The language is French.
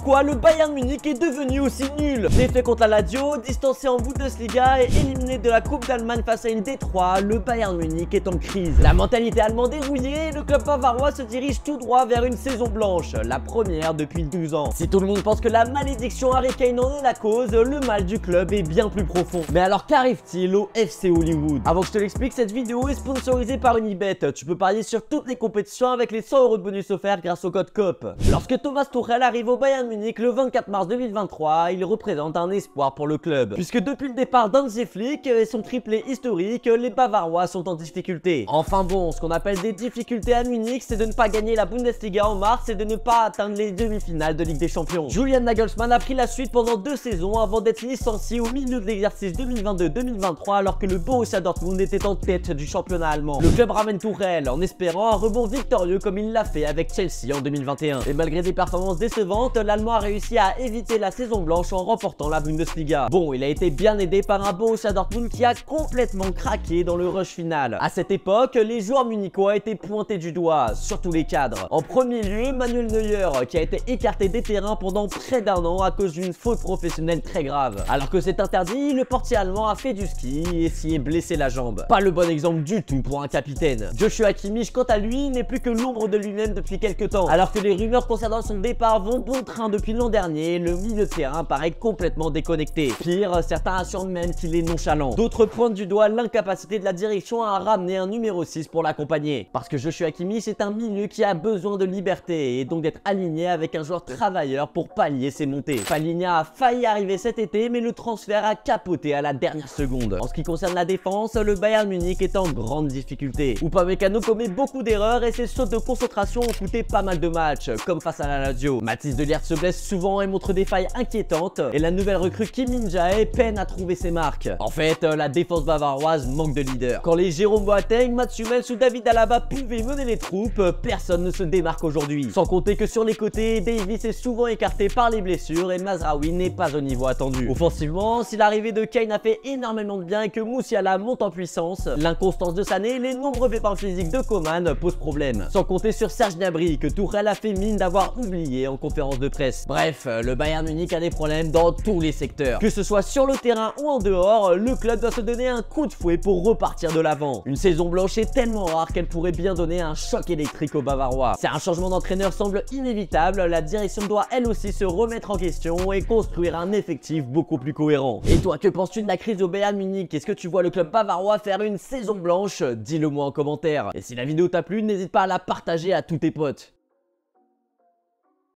pourquoi le Bayern Munich est devenu aussi nul. Défait contre la Lazio, distancé en Bundesliga et éliminé de la Coupe d'Allemagne face à une Détroit, le Bayern Munich est en crise. La mentalité allemande est rouillée et le club bavarois se dirige tout droit vers une saison blanche, la première depuis 12 ans. Si tout le monde pense que la malédiction Harry Kane en est la cause, le mal du club est bien plus profond. Mais alors qu'arrive-t-il au FC Hollywood? Avant que je te l'explique, cette vidéo est sponsorisée par Unibet. Tu peux parier sur toutes les compétitions avec les 100 € de bonus offerts grâce au code COP. Lorsque Thomas Tuchel arrive au Bayern Munich le 24 mars 2023, il représente un espoir pour le club. Puisque depuis le départ d'Hansi Flick et son triplé historique, les Bavarois sont en difficulté. Enfin bon, ce qu'on appelle des difficultés à Munich, c'est de ne pas gagner la Bundesliga en mars et de ne pas atteindre les demi-finales de Ligue des Champions. Julian Nagelsmann a pris la suite pendant 2 saisons avant d'être licencié au milieu de l'exercice 2022-2023 alors que le Borussia Dortmund était en tête du championnat allemand. Le club ramène Tuchel en espérant un rebond victorieux comme il l'a fait avec Chelsea en 2021. Et malgré des performances décevantes, l'Allemand a réussi à éviter la saison blanche en remportant la Bundesliga. Bon, il a été bien aidé par un Borussia Dortmund qui a complètement craqué dans le rush final. À cette époque, les joueurs munichois étaient pointés du doigt, surtout les cadres. En premier lieu, Manuel Neuer, qui a été écarté des terrains pendant près d'1 an à cause d'une faute professionnelle très grave. Alors que c'est interdit, le portier allemand a fait du ski et s'y est blessé la jambe. Pas le bon exemple du tout pour un capitaine. Joshua Kimmich, quant à lui, n'est plus que l'ombre de lui-même depuis quelques temps. Alors que les rumeurs concernant son départ vont bon train depuis l'an dernier, le milieu de terrain paraît complètement déconnecté. Pire, certains assurent même qu'il est nonchalant. D'autres pointent du doigt l'incapacité de la direction à ramener un numéro 6 pour l'accompagner. Parce que Joshua Kimmich est un milieu qui a besoin de liberté et donc d'être aligné avec un joueur travailleur pour pallier ses montées. Palhinha a failli arriver cet été, mais le transfert a capoté à la dernière seconde. En ce qui concerne la défense, le Bayern Munich est en grande difficulté. Upamecano commet beaucoup d'erreurs et ses sautes de concentration ont coûté pas mal de matchs, comme face à la Lazio. Mathis de Ligt se blesse souvent et montre des failles inquiétantes, et la nouvelle recrue Kim Min-jae peine à trouver ses marques. En fait, la défense bavaroise manque de leader. Quand les Jérôme Boateng, Mats Hummels ou David Alaba pouvaient mener les troupes, personne ne se démarque aujourd'hui. Sans compter que sur les côtés, Davis est souvent écarté par les blessures et Mazraoui n'est pas au niveau attendu. Offensivement, si l'arrivée de Kane a fait énormément de bien et que Musiala monte en puissance, l'inconstance de Sané et les nombreux pépins physiques de Coman posent problème. Sans compter sur Serge Gnabry que Tuchel a fait mine d'avoir oublié en conférence de presse. Bref, le Bayern Munich a des problèmes dans tous les secteurs. Que ce soit sur le terrain ou en dehors, le club doit se donner un coup de fouet pour repartir de l'avant. Une saison blanche est tellement rare qu'elle pourrait bien donner un choc électrique aux Bavarois. Si un changement d'entraîneur semble inévitable, la direction doit elle aussi se remettre en question et construire un effectif beaucoup plus cohérent. Et toi, que penses-tu de la crise au Bayern Munich? Est-ce que tu vois le club bavarois faire une saison blanche? Dis-le moi en commentaire. Et si la vidéo t'a plu, n'hésite pas à la partager à tous tes potes.